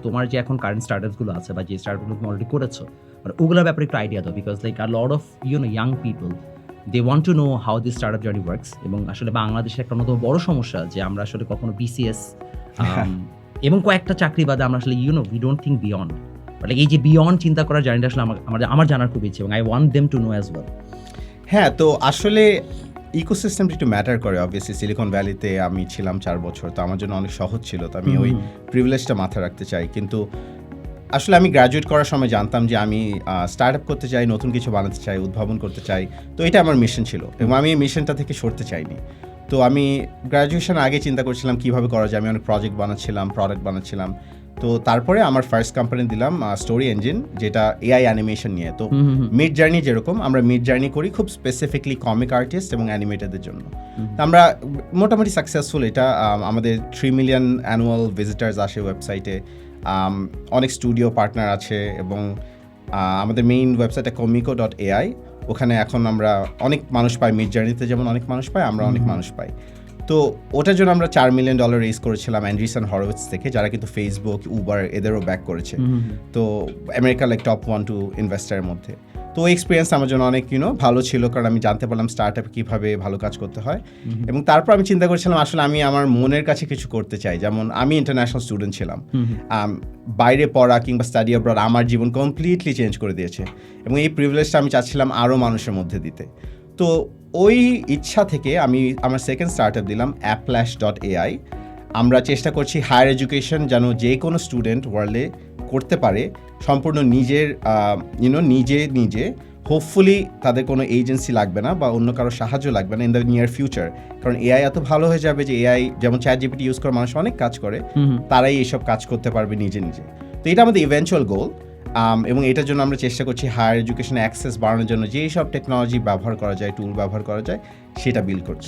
তোমার যে এখন কারেন্ট স্টার্টআপসগুলো আছে বা যে স্টার্টআপগুলো তুমি অলরেডি করেছো, মানে ওগুলোর ব্যাপারে একটু আইডিয়া দাও, because like are lot of young people they want to know how this startup journey works. এবং আসলে বাংলাদেশের একটা অন্যতম বড় সমস্যা যে আমরা আসলে কখনো বিসিএস এবং কয়েকটা চাকরি বাদে আমরা আসলে we don't think beyond, but এই যে বিয়ন্ড চিন্তা করার জার্নিটা আসলে আমার জানার খুব ইচ্ছে এবং I want them to know as well. হ্যাঁ, তো আসলে ইকোসিস্টেমটা একটু ম্যাটার করে। অবভিয়াসলি সিলিকন ভ্যালিতে আমি ছিলাম 4 বছর, তো আমার জন্য অনেক সহজ ছিল, তো আমি ওই প্রিভিলেজটা মাথায় রাখতে চাই। কিন্তু আসলে আমি গ্র্যাজুয়েট করার সময় জানতাম যে আমি স্টার্ট আপ করতে চাই, নতুন কিছু বানাতে চাই, উদ্ভাবন করতে চাই, তো এটা আমার মিশন ছিল এবং আমি এই মিশনটা থেকে সরতে চাইনি। তো আমি গ্র্যাজুয়েশন আগে চিন্তা করছিলাম কীভাবে করা যায়, আমি অনেক প্রজেক্ট বানাচ্ছিলাম, প্রোডাক্ট বানাচ্ছিলাম। তো তারপরে আমার ফার্স্ট কোম্পানি দিলাম স্টোরি ইঞ্জিন, যেটা এআই অ্যানিমেশন নিয়ে। তো মিড জার্নি যেরকম আমরা মিড জার্নি করি খুব স্পেসিফিকলি কমিক আর্টিস্ট এবং অ্যানিমেটারদের জন্য। তো আমরা মোটামুটি সাকসেসফুল। এটা আমাদের 3 মিলিয়ন অ্যানুয়াল ভিজিটার্স আসে ওয়েবসাইটে, অনেক স্টুডিও পার্টনার আছে এবং আমাদের মেইন ওয়েবসাইটে comico.ai, ওখানে এখন আমরা অনেক মানুষ পাই। মিড জার্নিতে যেমন অনেক মানুষ পাই, আমরা অনেক মানুষ পাই। তো ওটার জন্য আমরা $4 মিলিয়ন রেজ করেছিলাম অ্যান্ড্রিসন হরোউইটস থেকে, যারা কিন্তু ফেসবুক, উবার এদেরও ব্যাক করেছে। তো আমেরিকার লাইক টপ 1-2 ইনভেস্টারের মধ্যে। তো ওই এক্সপিরিয়েন্স আমার জন্য অনেক ভালো ছিল, কারণ আমি জানতে পারলাম স্টার্ট আপ কীভাবে ভালো কাজ করতে হয়। এবং তারপর আমি চিন্তা করেছিলাম আসলে আমি আমার মনের কাছে কিছু করতে চাই। যেমন আমি ইন্টারন্যাশনাল স্টুডেন্ট ছিলাম, বাইরে পড়া কিংবা স্টাডি অ্যাব্রড আমার জীবন কমপ্লিটলি চেঞ্জ করে দিয়েছে এবং এই প্রিভিলেজটা আমি চাচ্ছিলাম আরও মানুষের মধ্যে দিতে। তো ওই ইচ্ছা থেকে আমি আমার সেকেন্ড স্টার্ট আপ দিলাম applsh.ai। আমরা চেষ্টা করছি হায়ার এডুকেশন যেন যে কোনো স্টুডেন্ট ওয়ার্ল্ডে করতে পারে সম্পূর্ণ নিজের নিজে। হোপফুলি তাদের কোনো এজেন্সি লাগবে না বা অন্য কারো সাহায্য লাগবে না ইন দ্য নিয়ার ফিউচার, কারণ এআই এত ভালো হয়ে যাবে যে এআই যেমন চ্যাটজিপিটি ইউজ করে মানুষ অনেক কাজ করে, তারাই এইসব কাজ করতে পারবে নিজে। তো এটা আমাদের ইভেন্চুয়াল গোল। এবং এটার জন্য আমরা চেষ্টা করছি হায়ার এডুকেশনে অ্যাক্সেস বাড়ানোর জন্য যেই সব টেকনোলজি ব্যবহার করা যায়, টুল ব্যবহার করা যায়, সেটা বিল্ড করতে।